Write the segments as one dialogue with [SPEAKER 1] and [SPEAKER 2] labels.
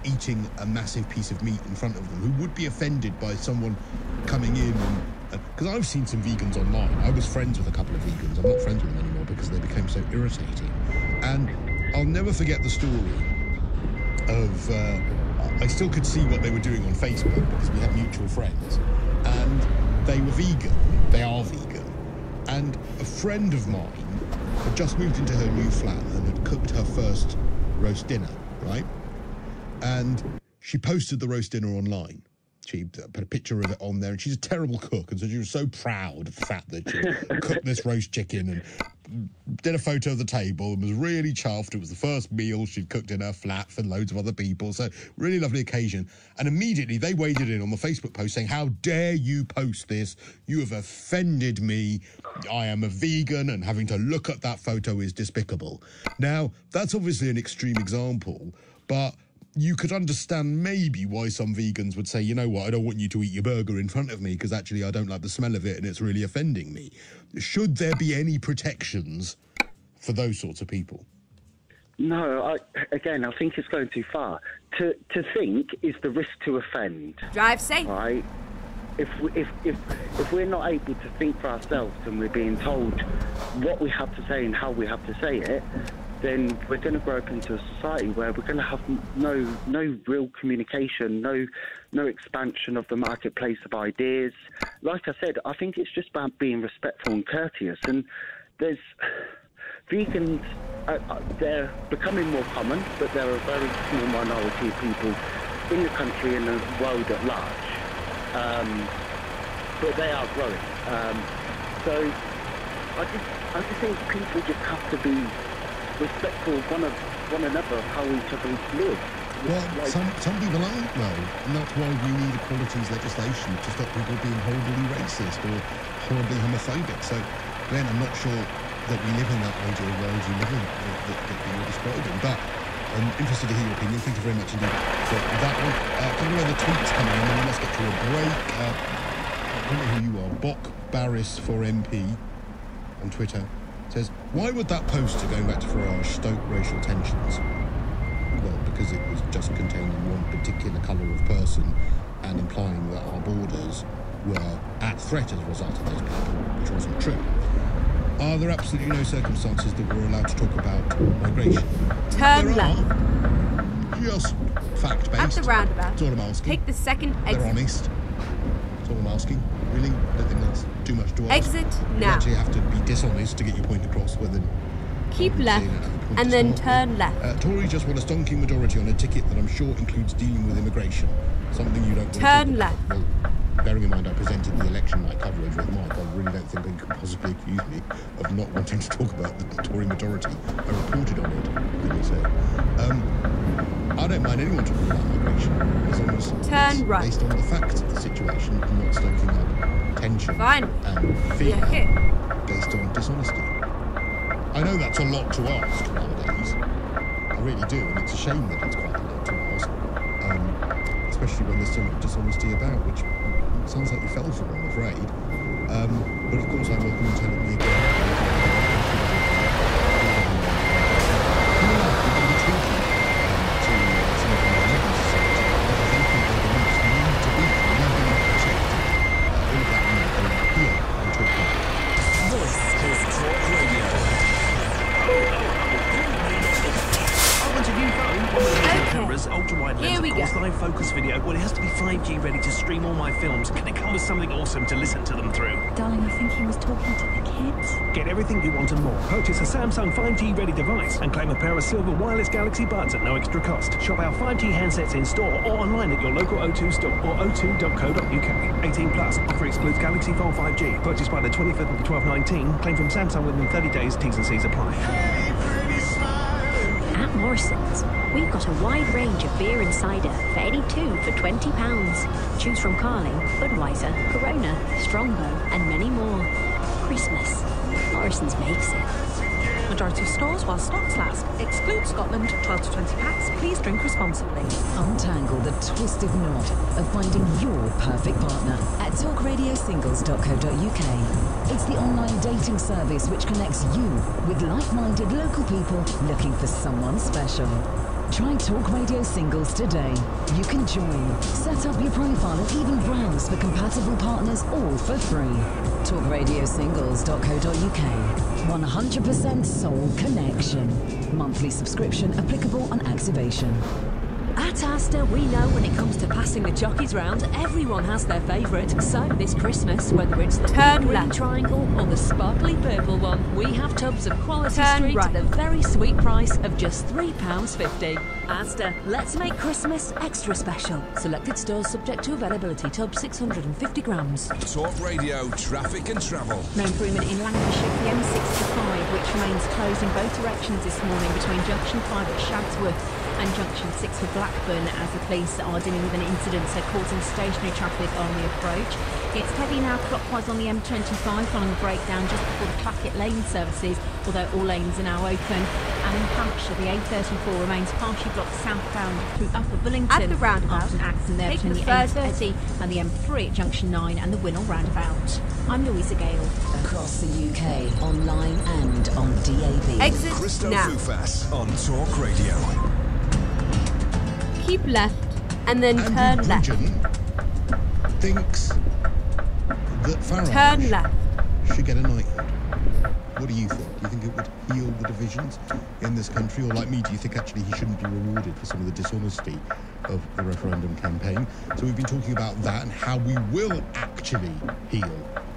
[SPEAKER 1] eating a massive piece of meat in front of them, who would be offended by someone coming in and because I've seen some vegans online. I was friends with a couple of vegans. I'm not friends with them anymore because they became so irritating. And I'll never forget the story of I still could see what they were doing on Facebook because we had mutual friends, and they were vegan. They are vegan. And a friend of mine had just moved into her new flat and had cooked her first roast dinner, right? And she posted the roast dinner online. She put a picture of it on there, and she's a terrible cook, and so she was so proud of the fact that she cooked this roast chicken and did a photo of the table and was really chuffed. It was the first meal she'd cooked in her flat for loads of other people, so really lovely occasion. And immediately they waded in on the Facebook post saying, "How dare you post this? You have offended me. I am a vegan, and having to look at that photo is despicable." Now, that's obviously an extreme example, but you could understand maybe why some vegans would say, you know what, I don't want you to eat your burger in front of me because actually I don't like the smell of it and it's really offending me. Should there be any protections for those sorts of people?
[SPEAKER 2] No, I think it's going too far. To think is the risk to offend.
[SPEAKER 3] Drive safe.
[SPEAKER 2] Right? If we're not able to think for ourselves and we're being told what we have to say and how we have to say it, then we're going to grow up into a society where we're going to have no real communication, no expansion of the marketplace of ideas. Like I said, I think it's just about being respectful and courteous. And there's vegans, they're becoming more common, but they're a very small minority of people in the country and the world at large. But they are growing. So I just think people just have to be respectful of one another, of how each other live.
[SPEAKER 1] Well, some people aren't, though, and that's why we need equalities legislation to stop people being horribly racist or horribly homophobic. So, Glenn, I'm not sure that we live in that ideal world you live in that you're describing, but I'm interested to hear your opinion. Thank you very much indeed for that one. A couple of other tweets coming in, and then let's get to a break. I don't know who you are. Bok Barris for MP on Twitter says, why would that poster, going back to Farage, stoke racial tensions? Well, because it was just containing one particular colour of person and implying that our borders were at threat as a result of those people, which wasn't true. Are there absolutely no circumstances that we're allowed to talk about migration?
[SPEAKER 3] Turn left.
[SPEAKER 1] Just fact-based.
[SPEAKER 3] At the roundabout.
[SPEAKER 1] That's all I'm asking.
[SPEAKER 3] Take the second exit.
[SPEAKER 1] They're honest. That's all I'm asking. Really? I don't think that's too much to ask.
[SPEAKER 3] Exit
[SPEAKER 1] You
[SPEAKER 3] now.
[SPEAKER 1] actually have to be dishonest to get your point across whether...
[SPEAKER 3] Keep left and then turn left.
[SPEAKER 1] Tories just want a stonking majority on a ticket that I'm sure includes dealing with immigration. Something you don't want to
[SPEAKER 3] Turn
[SPEAKER 1] talk
[SPEAKER 3] left.
[SPEAKER 1] about. Well, bearing in mind I presented the election night coverage with Mike, I really don't think they could possibly accuse me of not wanting to talk about the Tory majority. I reported on it, didn't say. I don't mind anyone talking about migration as long as
[SPEAKER 3] Turn right.
[SPEAKER 1] based on the facts of the situation and not stoking up tension
[SPEAKER 3] Fine.
[SPEAKER 1] and fear
[SPEAKER 3] You're hit.
[SPEAKER 1] based on dishonesty. I know that's a lot to ask nowadays. I really do, and it's a shame that it's quite a lot to ask, especially when there's so much dishonesty about, which sounds like you fell for, I'm afraid. But of course I welcome you telling me again.
[SPEAKER 4] Ultra-wide lens, of course, live focus video. Well, it has to be 5G ready to stream all my films. Can it come with something awesome to listen to them through?
[SPEAKER 5] Darling, I think he was talking to the kids.
[SPEAKER 4] Get everything you want and more. Purchase a Samsung 5G ready device and claim a pair of silver wireless Galaxy Buds at no extra cost. Shop our 5G handsets in store or online at your local O2 store or o2.co.uk. 18 plus. Offer excludes Galaxy Fold 5G. Purchased by the 25th of the 12/19. Claim from Samsung within 30 days. T's and C's apply.
[SPEAKER 5] At Morrison's, we've got a wide range of beer and cider for any two for £20. Choose from Carling, Budweiser, Corona, Strongbow and many more. Christmas. Morrison's makes it.
[SPEAKER 6] Majority of stores while stocks last. Exclude Scotland, 12 to 20 packs. Please drink responsibly.
[SPEAKER 7] Untangle the twisted knot of finding your perfect partner at talkradiosingles.co.uk. It's the online dating service which connects you with like-minded local people looking for someone special. Try Talk Radio Singles today. You can join, set up your profile and even browse for compatible partners all for free. TalkRadioSingles.co.uk. 100% soul connection. Monthly subscription applicable on activation.
[SPEAKER 5] At Asda, we know when it comes to passing the jockeys round, everyone has their favourite. So this Christmas, whether it's the
[SPEAKER 3] Turn
[SPEAKER 5] green
[SPEAKER 3] left.
[SPEAKER 5] triangle or the sparkly purple one, we have tubs of quality
[SPEAKER 3] Turn
[SPEAKER 5] street
[SPEAKER 3] right.
[SPEAKER 5] at the very sweet price of just £3.50. Asda, let's make Christmas extra special. Selected stores subject to availability. Tub 650 grams.
[SPEAKER 8] Talk Radio, traffic and travel.
[SPEAKER 9] No improvement in Lancashire for the M65, which remains closed in both directions this morning between Junction 5 at Shagsworth and Junction 6 for Blackburn, as the police are dealing with an incident causing stationary traffic on the approach. It's heavy now clockwise on the M25 following a breakdown just before the Clackett Lane services, although all lanes are now open. And in Hampshire, the A34 remains partially blocked southbound through Upper Bullington.
[SPEAKER 3] At the roundabout,
[SPEAKER 9] after an accident there
[SPEAKER 3] take
[SPEAKER 9] between
[SPEAKER 3] the
[SPEAKER 9] the
[SPEAKER 3] first
[SPEAKER 9] A30 and the M3 at Junction 9 and the Winnell roundabout. I'm Louisa Gale.
[SPEAKER 7] Across the UK, online and on DAB.
[SPEAKER 3] Exit
[SPEAKER 8] Christo
[SPEAKER 3] now.
[SPEAKER 8] Fufas on Talk Radio.
[SPEAKER 3] Keep left and then turn
[SPEAKER 1] Andrew
[SPEAKER 3] left.
[SPEAKER 1] Bridgen thinks that
[SPEAKER 3] Turn
[SPEAKER 1] Farage
[SPEAKER 3] left.
[SPEAKER 1] should get a knighthood. What do you think? Do you think it would heal the divisions in this country? Or like me, do you think actually he shouldn't be rewarded for some of the dishonesty of the referendum campaign? So we've been talking about that and how we will actually heal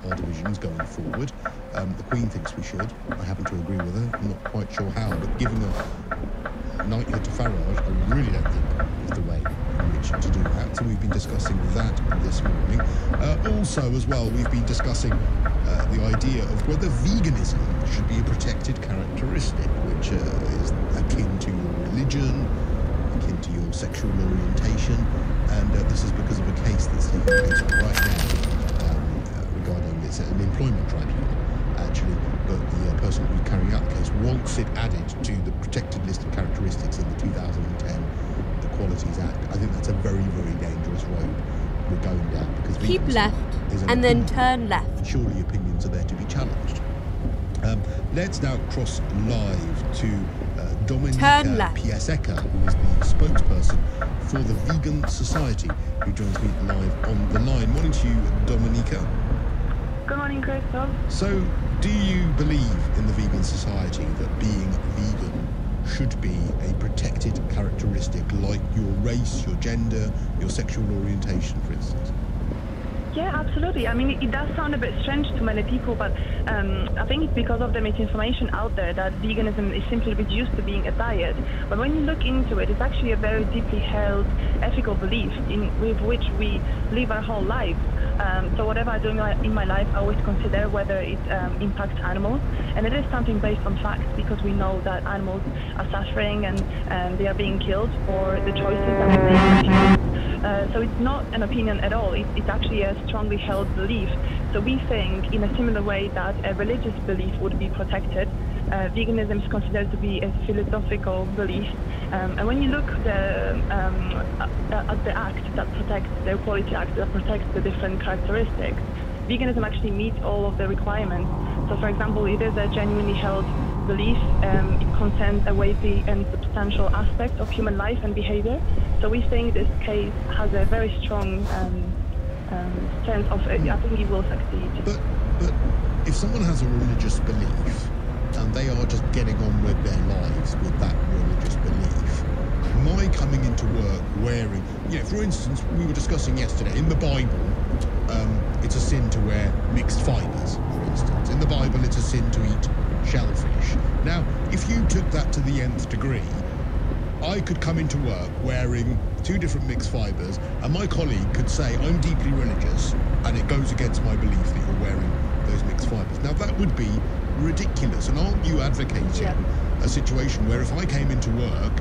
[SPEAKER 1] our divisions going forward. The Queen thinks we should. I happen to agree with her. I'm not quite sure how, but giving a knighthood to Farage, I really don't think is the way in which to do that. So we've been discussing that this morning. Also, as well, we've been discussing the idea of whether veganism should be a protected characteristic, which is akin to your religion, akin to your sexual orientation, and this is because of a case that's taking place right now regarding it's an employment tribunal, actually, but the person who's carrying out the case wants it added to the protected list of characteristics in the 2010 Equalities Act. I think that's a very, very dangerous road we're going down, because
[SPEAKER 3] Keep
[SPEAKER 1] veganism
[SPEAKER 3] left
[SPEAKER 1] is an
[SPEAKER 3] and then
[SPEAKER 1] opinion.
[SPEAKER 3] turn left.
[SPEAKER 1] Surely opinions are there to be challenged. Let's now cross live to
[SPEAKER 3] Turn
[SPEAKER 1] Dominika
[SPEAKER 3] left.
[SPEAKER 1] Piasecka, who is the spokesperson for the Vegan Society, who joins me live on the line. Morning to you, Dominika.
[SPEAKER 10] Good morning, Christoph.
[SPEAKER 1] So, do you believe in the Vegan Society that being vegan should be a protected characteristic like your race, your gender, your sexual orientation, for instance?
[SPEAKER 10] Yeah, absolutely. I mean, it does sound a bit strange to many people, but I think it's because of the misinformation out there that veganism is simply reduced to being a diet. But when you look into it, it's actually a very deeply held ethical belief with which we live our whole lives. So whatever I do in my life, I always consider whether it impacts animals. And it is something based on facts, because we know that animals are suffering and they are being killed for the choices that we make. So it's not an opinion at all. It's actually a strongly held belief. So we think, in a similar way that a religious belief would be protected, veganism is considered to be a philosophical belief. And when you look at the act that protects, the Equality Act that protects the different characteristics, veganism actually meets all of the requirements. So, for example, it is a genuinely held belief. It concerns a weighty and substantial aspect of human life and behavior. So we think this case has a very strong sense of, I think it will succeed.
[SPEAKER 1] But if someone has a religious belief and they are just getting on with their lives with that religious belief, my coming into work wearing, for instance, we were discussing yesterday, in the Bible, it's a sin to wear mixed fibres, for instance. In the Bible, it's a sin to eat shellfish. Now, if you took that to the nth degree, I could come into work wearing two different mixed fibres, and my colleague could say, I'm deeply religious, and it goes against my belief that you're wearing those mixed fibres. Now, that would be ridiculous, and aren't you advocating a situation where if I came into work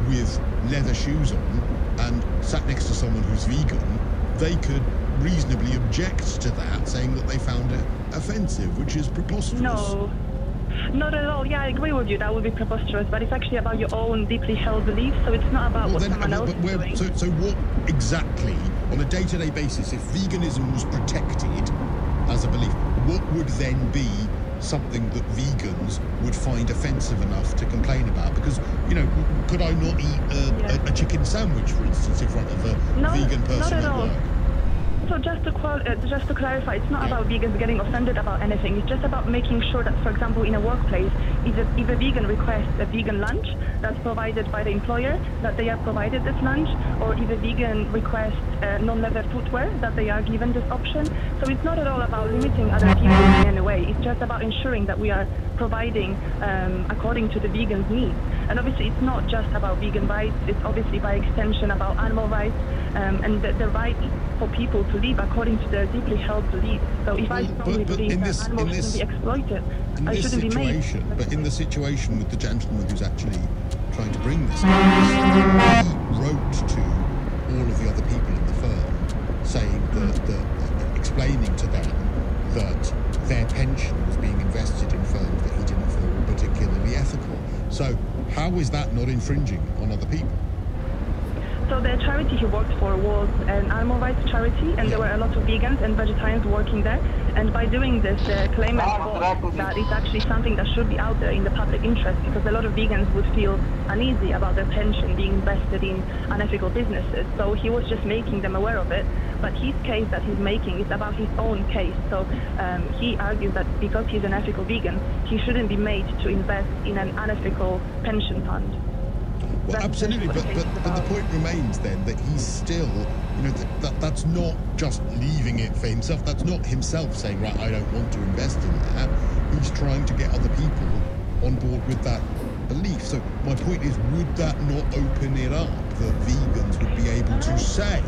[SPEAKER 1] with leather shoes on and sat next to someone who's vegan, they could reasonably object to that, saying that they found it offensive, which is preposterous?
[SPEAKER 10] No. Not at all. Yeah, I agree with you. That would be preposterous, but it's actually about your own deeply held beliefs, so it's not about what someone else is doing.
[SPEAKER 1] So what exactly, on a day-to-day basis, if veganism was protected as a belief, what would then be something that vegans would find offensive enough to complain about? Because, you know, could I not eat a chicken sandwich, for instance, in front of a vegan person at work?
[SPEAKER 10] So just to clarify, it's not about vegans getting offended about anything. It's just about making sure that, for example, in a workplace, if a vegan requests a vegan lunch that's provided by the employer, that they are provided this lunch, or if a vegan requests non-leather footwear, that they are given this option. So it's not at all about limiting other people in any way. It's just about ensuring that we are providing according to the vegan's needs. And obviously, it's not just about vegan rights. It's obviously by extension about animal rights and the right for people to live according to their deeply held beliefs. So if I strongly believe that animals shouldn't be exploited, I shouldn't be made.
[SPEAKER 1] But in the situation with the gentleman who's actually trying to bring this up, he wrote to all of the other people in the firm saying that explaining to them that their pension was being invested in firms that he didn't feel were particularly ethical. So how is that not infringing on other people?
[SPEAKER 10] So the charity he worked for was an animal rights charity, and there were a lot of vegans and vegetarians working there. And by doing this, the claimant thought that it's actually something that should be out there in the public interest, because a lot of vegans would feel uneasy about their pension being invested in unethical businesses. So he was just making them aware of it. But his case that he's making is about his own case. So he argues that because he's an ethical vegan, he shouldn't be made to invest in an unethical pension fund.
[SPEAKER 1] Well, absolutely, but the point remains then that he's still, you know, that's not just leaving it for himself. That's not himself saying, right, I don't want to invest in that. He's trying to get other people on board with that belief. So my point is, would that not open it up that vegans would be able to say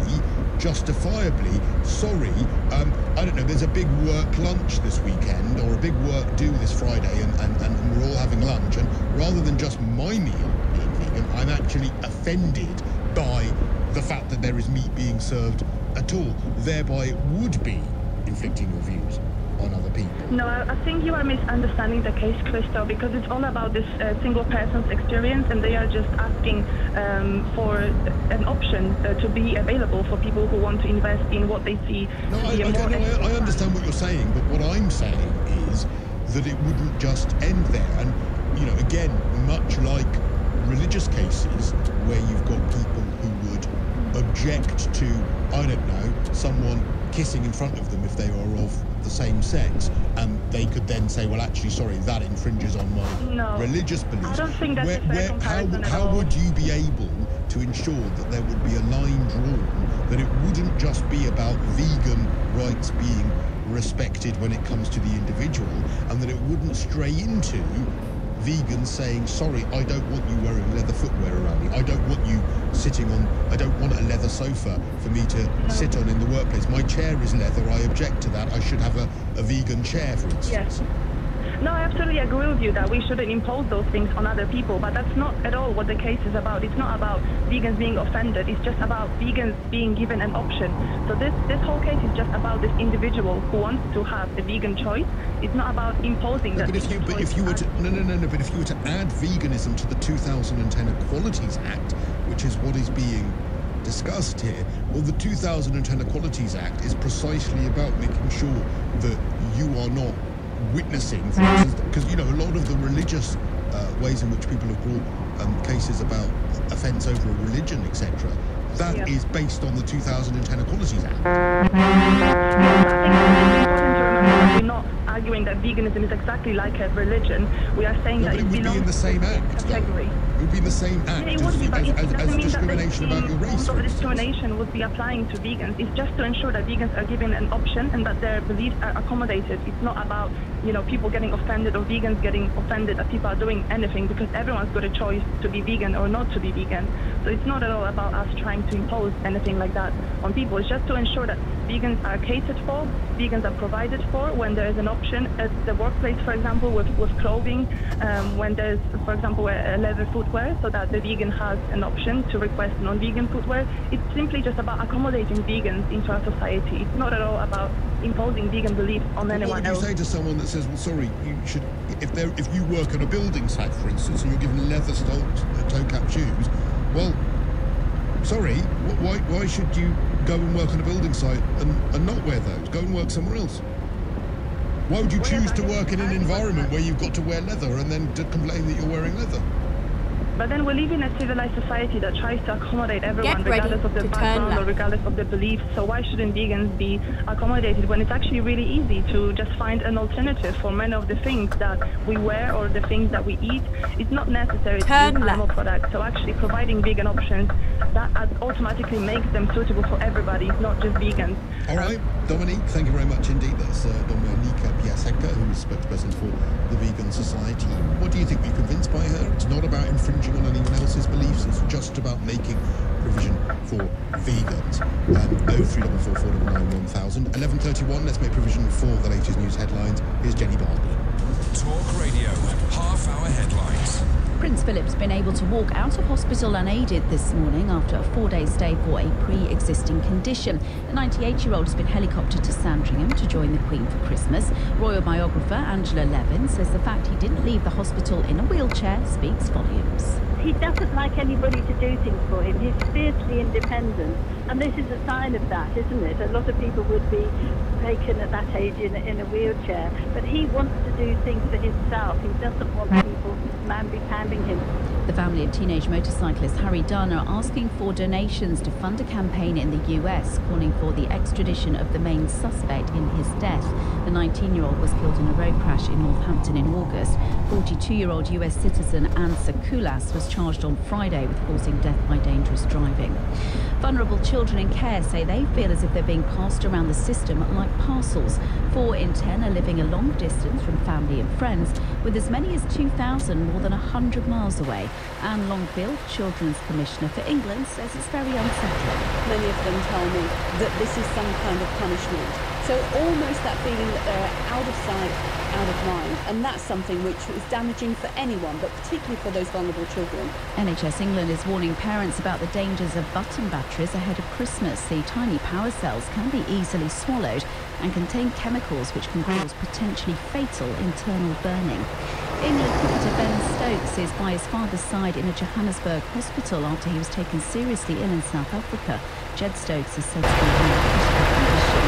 [SPEAKER 1] justifiably, sorry, I don't know, there's a big work lunch this weekend or a big work do this Friday and we're all having lunch, and rather than just my meal being vegan, I'm actually offended by the fact that there is meat being served at all, thereby it would be inflicting your views on other people.
[SPEAKER 10] No, I think you are misunderstanding the case, Crystal, because it's all about this single person's experience, and they are just asking for an option to be available for people who want to invest in what they see.
[SPEAKER 1] No, I understand what you're saying, but what I'm saying is that it wouldn't just end there. And, you know, again, much like religious cases where you've got people who would object to, I don't know, someone kissing in front of them if they are of the same sex, and they could then say, well, actually, sorry, that infringes on my religious beliefs.
[SPEAKER 10] I don't think that's a fair comparison at all.
[SPEAKER 1] How would you be able to ensure that there would be a line drawn, that it wouldn't just be about vegan rights being respected when it comes to the individual, and that it wouldn't stray into vegans saying, sorry, I don't want you wearing leather footwear around me. I don't want you sitting on, I don't want a leather sofa for me to sit on in the workplace. My chair is leather, I object to that. I should have a vegan chair, for instance.
[SPEAKER 10] Yes. No, I absolutely agree with you that we shouldn't impose those things on other people, but that's not at all what the case is about. It's not about vegans being offended. It's just about vegans being given an option. So this whole case is just about this individual who wants to have a vegan choice. It's not about imposing that.
[SPEAKER 1] But if you were to but if you were to add veganism to the 2010 Equalities Act, which is what is being discussed here, well, the 2010 Equalities Act is precisely about making sure that you are not witnessing, for instance, because, you know, a lot of the religious ways in which people have brought cases about offence over a religion, etc., that is based on the 2010 Equalities Act.
[SPEAKER 10] We're not arguing that veganism is exactly like a religion. We are saying that
[SPEAKER 1] it would be in the same act.
[SPEAKER 10] Category.
[SPEAKER 1] It would be in the same act as discrimination about your race.
[SPEAKER 10] So the discrimination would be applying to vegans. It's just to ensure that vegans are given an option and that their beliefs are accommodated. It's not about, you know, people getting offended or vegans getting offended that people are doing anything, because everyone's got a choice to be vegan or not to be vegan. So it's not at all about us trying to impose anything like that on people. It's just to ensure that vegans are catered for, vegans are provided for when there is an option at the workplace, for example, with clothing, when there's, for example, a leather footwear, so that the vegan has an option to request non-vegan footwear. It's simply just about accommodating vegans into our society. It's not at all about imposing vegan beliefs on anyone else.
[SPEAKER 1] What would you say to someone that says, well, sorry, you should, if you work at a building site, for instance, and you're given leather toe-cap shoes, well, sorry, why should you go and work on a building site and not wear those? Go and work somewhere else. Why would you choose to work in an environment where you've got to wear leather and then to complain that you're wearing leather?
[SPEAKER 10] But then we live in a civilized society that tries to accommodate everyone, regardless of their background or regardless of their beliefs. So why shouldn't vegans be accommodated when it's actually really easy to just find an alternative for many of the things that we wear or the things that we eat? It's not necessary to use animal products. So actually providing vegan options, that automatically makes them suitable for everybody, not just vegans.
[SPEAKER 1] All right, Dominique, thank you very much indeed. That's Dominika Piasecka, who is spokesperson for the Vegan Society. What do you think? Were you convinced by her? It's not about infringing on anyone else's beliefs, it's just about making provision for vegans. 03444991000. 11:31, let's make provision for the latest news headlines. Here's Jenny Barby.
[SPEAKER 8] Talk Radio, half-hour headlines.
[SPEAKER 11] Prince Philip's been able to walk out of hospital unaided this morning after a 4-day stay for a pre-existing condition. The 98-year-old has been helicoptered to Sandringham to join the Queen for Christmas. Royal biographer Angela Levin says the fact he didn't leave the hospital in a wheelchair speaks volumes.
[SPEAKER 12] He doesn't like anybody to do things for him. He's fiercely independent. And this is a sign of that, isn't it? A lot of people would be taken at that age in a wheelchair. But he wants to do things for himself. He doesn't want people mamby-pambing him.
[SPEAKER 11] The family of teenage motorcyclist Harry Dunn are asking for donations to fund a campaign in the US calling for the extradition of the main suspect in his death. The 19-year-old was killed in a road crash in Northampton in August. 42-year-old US citizen Anne Sakulas was charged on Friday with causing death by dangerous driving. Vulnerable children in care say they feel as if they're being passed around the system like parcels. 4 in 10 are living a long distance from family and friends, with as many as 2,000 more than 100 miles away. Anne Longfield, Children's Commissioner for England, says it's very unsettling.
[SPEAKER 13] Many of them tell me that this is some kind of punishment. So almost that feeling that they're out of sight, out of mind, and that's something which is damaging for anyone, but particularly for those vulnerable children.
[SPEAKER 11] NHS England is warning parents about the dangers of button batteries ahead of Christmas. The tiny power cells can be easily swallowed and contain chemicals which can cause potentially fatal internal burning. England cricketer Ben Stokes is by his father's side in a Johannesburg hospital after he was taken seriously ill in South Africa. Jed Stokes is said to be in a critical condition.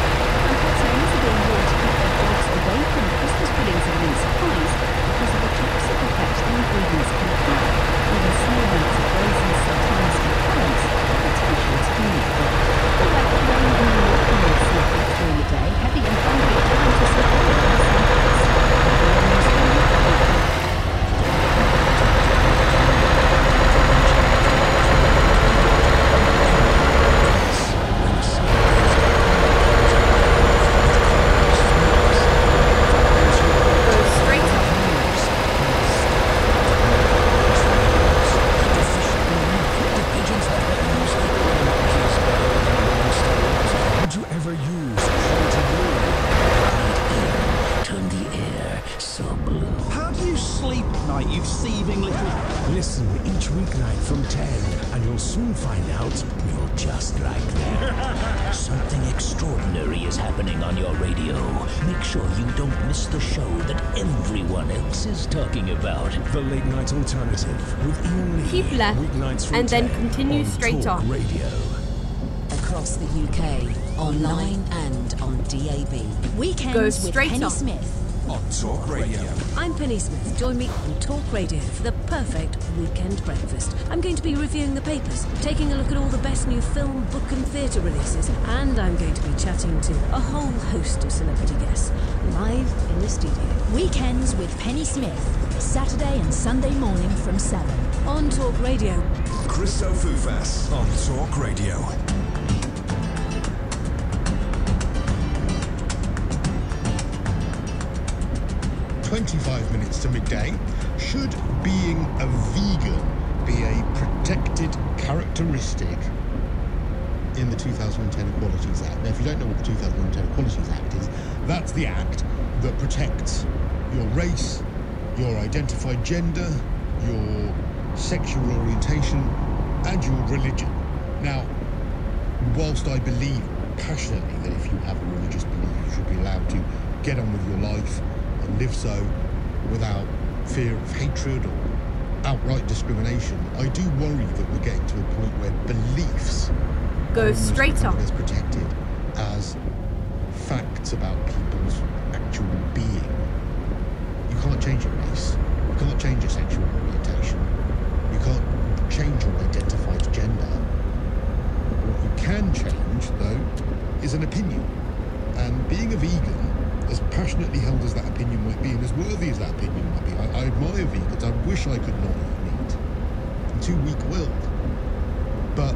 [SPEAKER 11] And pet owners are being warned to keep their dogs away from Christmas puddings and mince pies because of the toxic effect the ingredients can have. Even small amounts of raisins, sultanas and currants have potential to be lethal. The weather, rain in New York and North South during the day, heavy and thundery down to some oil in the southeast.
[SPEAKER 14] Listen each weeknight from 10, and you'll soon find out you're just like them.
[SPEAKER 15] Something extraordinary is happening on your radio. Make sure you don't miss the show that everyone else is talking about.
[SPEAKER 14] The Late Night Alternative with Ian Lee.
[SPEAKER 3] Keep left and then continue straight on.
[SPEAKER 14] Radio.
[SPEAKER 7] Across the UK, online and on DAB.
[SPEAKER 5] Weekends
[SPEAKER 3] Go
[SPEAKER 5] with
[SPEAKER 3] straight
[SPEAKER 5] Penny
[SPEAKER 3] on.
[SPEAKER 5] Smith.
[SPEAKER 8] On Talk Radio.
[SPEAKER 16] I'm Penny Smith. Join me on Talk Radio for the perfect weekend breakfast. I'm going to be reviewing the papers, taking a look at all the best new film, book and theatre releases, and I'm going to be chatting to a whole host of celebrity guests live in the studio.
[SPEAKER 5] Weekends with Penny Smith. Saturday and Sunday morning from 7.
[SPEAKER 16] On Talk Radio.
[SPEAKER 8] Christo Fufas on Talk Radio.
[SPEAKER 1] 25 minutes to midday. Should being a vegan be a protected characteristic in the 2010 Equalities Act? Now, if you don't know what the 2010 Equalities Act is, that's the act that protects your race, your identified gender, your sexual orientation, and your religion. Now, whilst I believe passionately that if you have a religious belief, you should be allowed to get on with your life and live so without fear of hatred or outright discrimination, I do worry that we're getting to a point where beliefs
[SPEAKER 3] go straight on
[SPEAKER 1] as protected as facts about people's actual being. change your race. You can't change your sexual orientation. You can't change your identified gender. What you can change, though, is an opinion. And being a vegan, as passionately held as that opinion might be, and as worthy as that opinion might be, I admire vegans. I wish I could not eat meat. I'm too weak-willed. But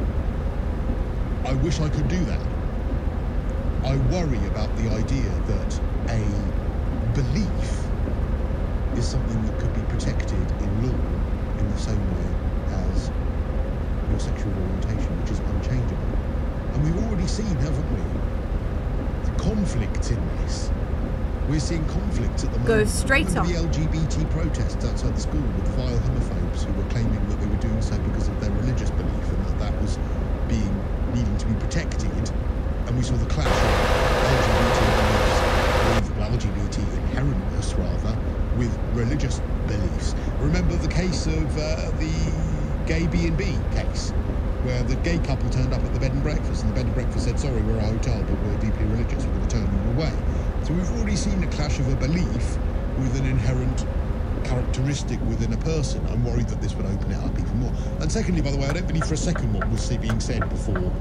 [SPEAKER 1] I wish I could do that. I worry about the idea that a belief is something that could be protected in law in the same way as your sexual orientation, which is unchangeable. And we've already seen, haven't we, conflicts in this. We're seeing conflicts at the moment.
[SPEAKER 3] Go straight on.
[SPEAKER 1] The LGBT protests outside the school with vile homophobes who were claiming that they were doing so because of their religious belief and that was needing to be protected. And we saw the clash of LGBT inherentness, rather, with religious beliefs. Remember the case of the gay B&B case, where the gay couple turned up at the bed and breakfast, and the bed and breakfast said, sorry, we're a hotel, but we're deeply religious, we're going to turn you away. So we've already seen a clash of a belief with an inherent characteristic within a person. I'm worried that this would open it up even more. And secondly, by the way, I don't believe for a second what was being said before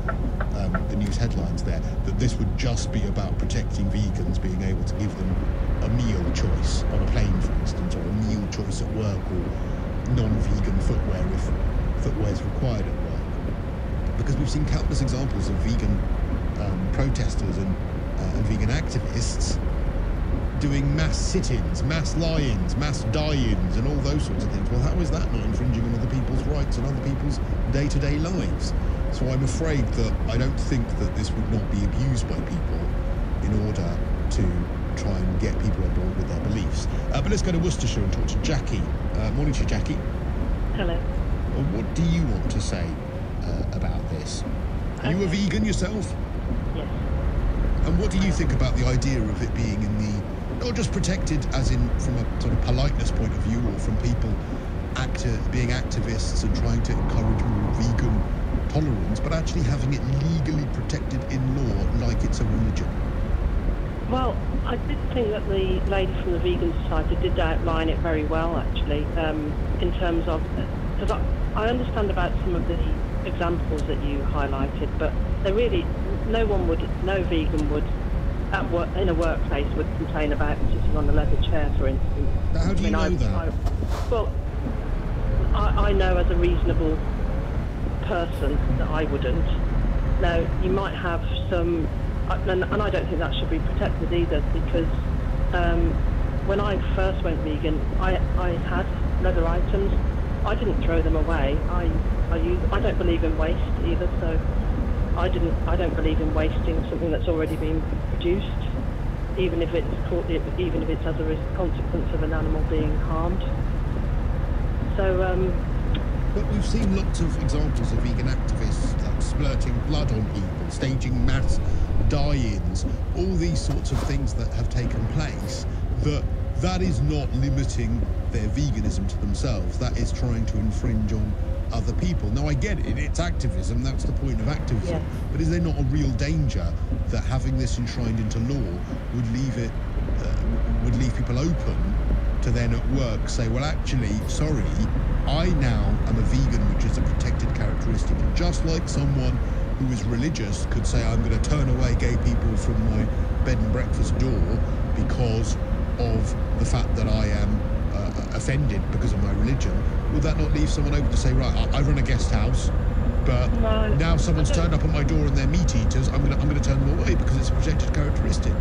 [SPEAKER 1] the news headlines there, that this would just be about protecting vegans, being able to give them a meal choice on a plane, for instance, or a meal choice at work, or non-vegan footwear if footwear is required at work. Because we've seen countless examples of vegan protesters and vegan activists doing mass sit-ins, mass lie-ins, mass die-ins, and all those sorts of things. Well, how is that not infringing on other people's rights and other people's day-to-day lives? So I'm afraid that I don't think that this would not be abused by people in order to try and get people on board with their beliefs. But let's go to Worcestershire and talk to Jackie. Morning to you, Jackie.
[SPEAKER 17] Hello.
[SPEAKER 1] Well, what do you want to say about this? Are you a vegan yourself?
[SPEAKER 17] Yes.
[SPEAKER 1] And what do you think about the idea of it being in the, not just protected as in from a sort of politeness point of view, or from people being activists and trying to encourage more vegan tolerance, but actually having it legally protected in law like it's a religion?
[SPEAKER 17] Well, I did think that the lady from the Vegan Society did outline it very well, actually, in terms of, because I understand about some of the examples that you highlighted, but they really, no vegan would, at work, in a workplace, would complain about sitting on a leather chair, for instance.
[SPEAKER 1] But how do you know that?
[SPEAKER 17] I know as a reasonable person that I wouldn't. Now, you might have some, and I don't think that should be protected either, because when I first went vegan, I had leather items. I didn't throw them away. I don't believe in waste either, so I don't believe in wasting something that's already been produced, even if it's as a consequence of an animal being harmed. So.
[SPEAKER 1] But we've seen lots of examples of vegan activists like splurting blood on people, staging mass die-ins, all these sorts of things that have taken place. That is not limiting their veganism to themselves. That is trying to infringe on other people. Now, I get it, it's activism, that's the point of activism. Yeah. But is there not a real danger that having this enshrined into law would leave people open to then at work say, well, actually, sorry, I now am a vegan, which is a protected characteristic. And just like someone who is religious could say, I'm going to turn away gay people from my bed and breakfast door because of the fact that I am offended because of my religion, would that not leave someone open to say, right, I run a guest house, but now someone's turned up at my door and they're meat eaters, I'm going to turn them away because it's a protected characteristic?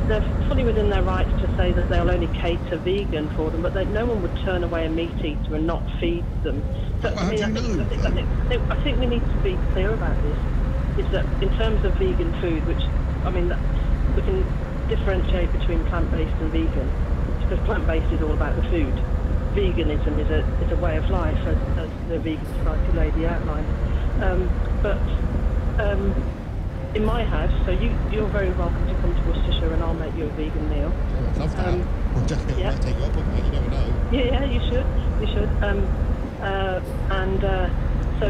[SPEAKER 17] They're fully within their rights to say that they'll only cater vegan for them, but no one would turn away a meat eater and not feed them. So, I think we need to be clear about this, is that in terms of vegan food, which, I mean, we can differentiate between plant-based and vegan, because plant-based is all about the food. Veganism is a way of life, as the Vegan Society lady outlined. In my house, so you're very welcome to come to Worcestershire and I'll make you a vegan meal.
[SPEAKER 1] Oh, I'd love that. I'll definitely take you up on that, you never know.
[SPEAKER 17] Yeah, you should. So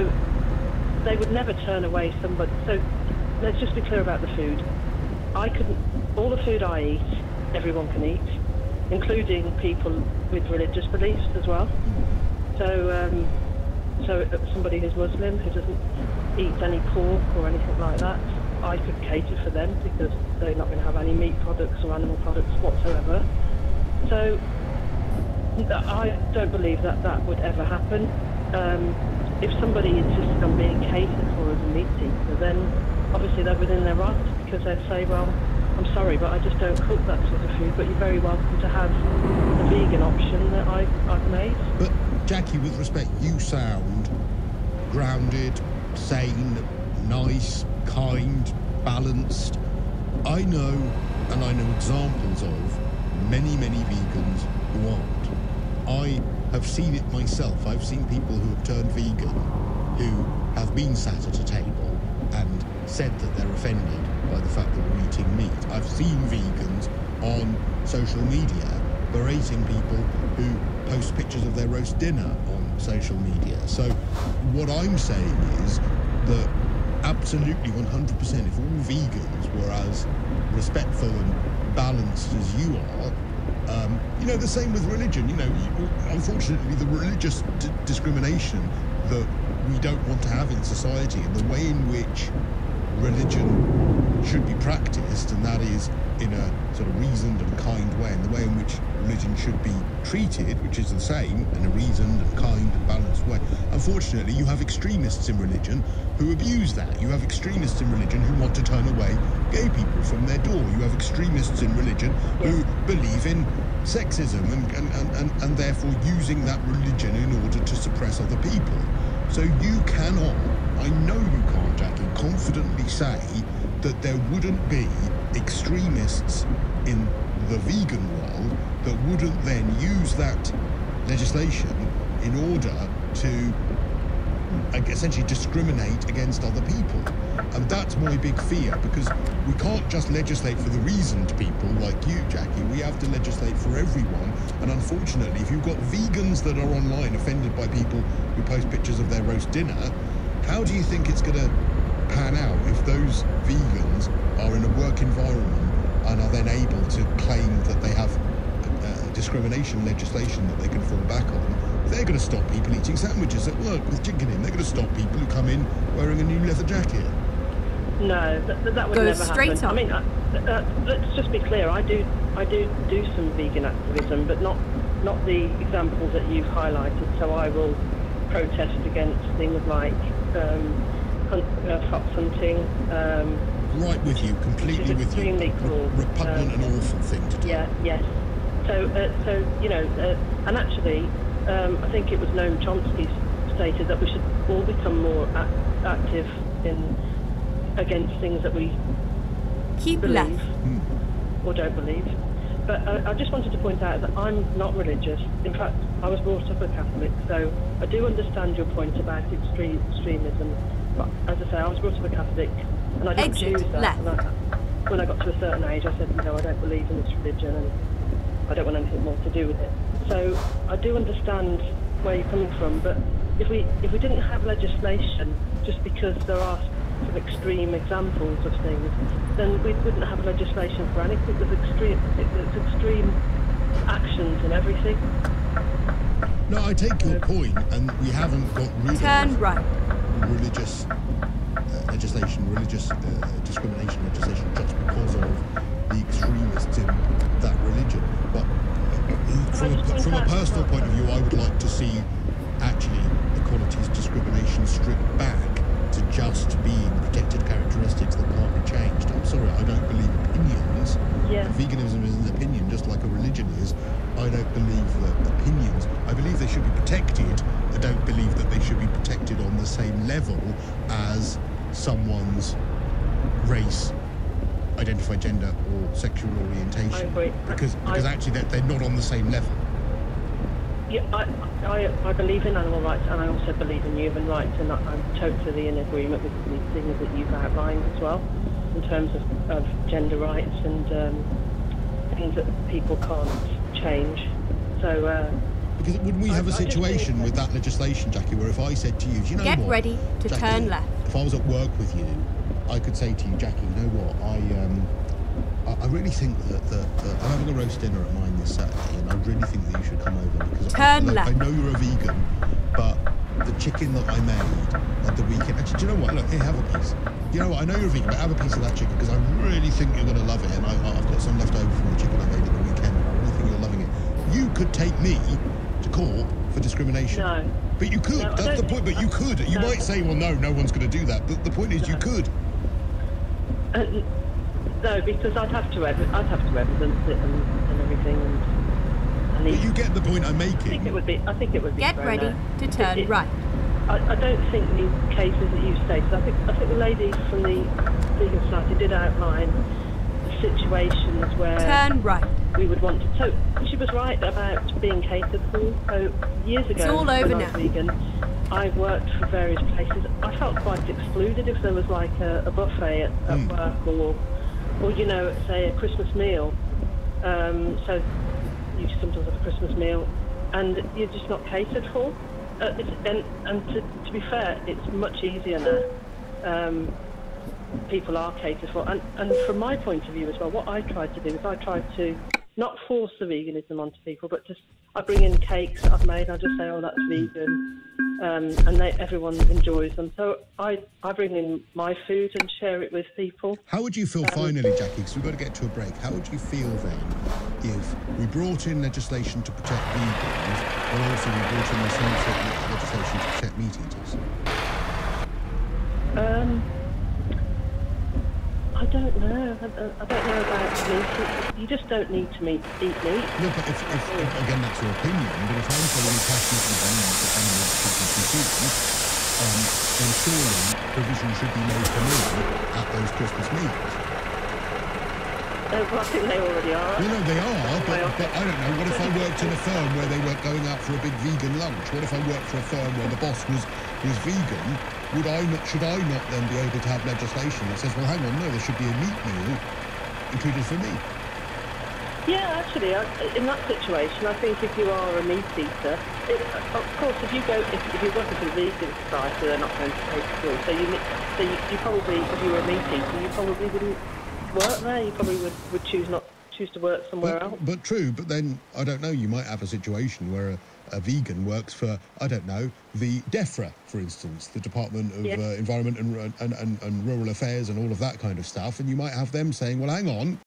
[SPEAKER 17] they would never turn away somebody. So let's just be clear about the food. All the food I eat everyone can eat, including people with religious beliefs as well. So, somebody who's Muslim who doesn't eat any pork or anything like that, I could cater for them because they're not going to have any meat products or animal products whatsoever. So I don't believe that would ever happen. If somebody insisted on being catered for as a meat eater, then obviously they're within their rights because they'd say, well, I'm sorry, but I just don't cook that sort of food, but you're very welcome to have the vegan option that I've made.
[SPEAKER 1] But, Jackie, with respect, you sound grounded, sane, nice, kind, balanced. I know, and I know examples of, many, many vegans who aren't. I have seen it myself. I've seen people who have turned vegan who have been sat at a table and said that they're offended by the fact that we're eating meat. I've seen vegans on social media berating people who post pictures of their roast dinner on social media. So what I'm saying is that absolutely 100%, if all vegans were as respectful and balanced as you are, the same with religion. Unfortunately, the religious discrimination that we don't want to have in society, and the way in which religion should be practiced, and that is in a sort of reasoned and kind way, and the way in which religion should be treated, which is the same, in a reasoned and kind and balanced way. Unfortunately, you have extremists in religion who abuse that. You have extremists in religion who want to turn away gay people from their door. You have extremists in religion who believe in sexism and therefore using that religion in order to suppress other people. So you cannot, I know you can't, Jackie, confidently say that there wouldn't be extremists in the vegan world that wouldn't then use that legislation in order to essentially discriminate against other people. And that's my big fear, because we can't just legislate for the reasoned people like you, Jackie. We have to legislate for everyone. And unfortunately, if you've got vegans that are online offended by people who post pictures of their roast dinner, how do you think it's going to pan out if those vegans are in a work environment and are then able to claim that they have discrimination legislation that they can fall back on? They're going to stop people eating sandwiches at work with chicken in. They're going to stop people who come in wearing a new leather jacket.
[SPEAKER 17] No, that would
[SPEAKER 3] Go
[SPEAKER 17] never
[SPEAKER 3] straight
[SPEAKER 17] happen.
[SPEAKER 3] on.
[SPEAKER 17] I mean, let's just be clear. I do some vegan activism, but not the examples that you've highlighted. So I will protest against things like fox hunting.
[SPEAKER 1] Right with you, completely with you.
[SPEAKER 17] Extremely cruel.
[SPEAKER 1] Repugnant and awful thing to do.
[SPEAKER 17] Yeah, yes. So and actually, I think it was Noam Chomsky stated that we should all become more active against things that we believe or don't believe. But I just wanted to point out that I'm not religious. In fact, I was brought up a Catholic, so I do understand your point about extremism. But as I say, I was brought up a Catholic, and I didn't choose that. And when I got to a certain age, I said, I don't believe in this religion, and I don't want anything more to do with it. So I do understand where you're coming from, but if we didn't have legislation just because there are some extreme examples of things, then we wouldn't have legislation for anything. There's extreme actions in everything.
[SPEAKER 1] No, I take your point, and we haven't got rid of religious legislation, religious discrimination legislation just because of the extremists in that religion. But from a personal point of view, I would like to see actually equalities discrimination stripped back to just being protected characteristics that can't be changed. I'm sorry, I don't believe opinions.
[SPEAKER 17] Yeah.
[SPEAKER 1] Veganism is an opinion, just like a religion is. I don't believe that opinions, I believe they should be protected. I don't believe that they should be protected on the same level as someone's race, identified gender or sexual orientation.
[SPEAKER 17] I agree.
[SPEAKER 1] Because actually they're not on the same level.
[SPEAKER 17] Yeah, I believe in animal rights, and I also believe in human rights, and I'm totally in agreement with the things that you've outlined as well, in terms of gender rights and things that people can't change. So
[SPEAKER 1] because wouldn't we have a situation with that legislation, Jackie, where if I said to you, do you know
[SPEAKER 3] Get
[SPEAKER 1] what,
[SPEAKER 3] ready to
[SPEAKER 1] Jackie,
[SPEAKER 3] turn left.
[SPEAKER 1] If I was at work with you, I could say to you, Jackie, you know what, I really think that I'm having a roast dinner at mine this Saturday, and I really think that you should come over because I know you're a vegan, but the chicken that I made at the weekend. Actually, do you know what? Look, here, have a piece. You know what? I know you're a vegan, but have a piece of that chicken because I really think you're going to love it. And I've got some left over from the chicken I made at the weekend. I really think you're loving it. You could take me to court for discrimination.
[SPEAKER 17] No.
[SPEAKER 1] But you could.
[SPEAKER 17] No,
[SPEAKER 1] that's the point. But you could. You might say, well, no one's going to do that. But the point is, you could.
[SPEAKER 17] No, because I'd have to evidence it and everything.
[SPEAKER 1] But you get the point I'm making.
[SPEAKER 17] I think it would be.
[SPEAKER 3] Get ready to turn right.
[SPEAKER 17] I don't think the cases that you stated. I think the lady from the Vegan Society did outline the situations where
[SPEAKER 3] turn right.
[SPEAKER 17] We would want to. So she was right about being catered for. So years ago,
[SPEAKER 3] it's all over
[SPEAKER 17] when I was vegan, I worked for various places. I felt quite excluded if there was like a buffet at work or you know, say a Christmas meal. So you sometimes have a Christmas meal, and you're just not catered for. And to be fair, it's much easier now. People are catered for, and from my point of view as well, what I tried to do is I tried to not force the veganism onto people, but just I bring in cakes that I've made. I just say, oh, that's vegan, and everyone enjoys them. So I bring in my food and share it with people.
[SPEAKER 1] How would you feel finally, Jackie? Because we've got to get to a break. How would you feel then if we brought in legislation to protect vegans, but also we brought in the same legislation to protect meat eaters?
[SPEAKER 17] I don't know. I don't know about meat. You just don't need to eat meat.
[SPEAKER 1] No, but if again, that's your opinion, but if I'm following passionately believe that animals should be consumed, then surely provision should be made for me at those Christmas meals.
[SPEAKER 17] Well, I think they already are.
[SPEAKER 1] Well, no, they are, but I don't know. What if I worked in a firm where they weren't going out for a big vegan lunch? What if I worked for a firm where the boss was vegan? Should I not then be able to have legislation that says, well, hang on, no, there should be a meat meal included for me?
[SPEAKER 17] Yeah, actually, in that situation, I think if you are a meat eater, of course, if you're working for the vegan society, they're not going to take it through. So you probably, if you were a meat eater, you probably wouldn't work there. You probably would choose to work somewhere else.
[SPEAKER 1] But true, but then, I don't know, you might have a situation where a vegan works for, I don't know, the DEFRA, for instance, the Department of Environment and Rural Affairs and all of that kind of stuff, and you might have them saying, well, hang on,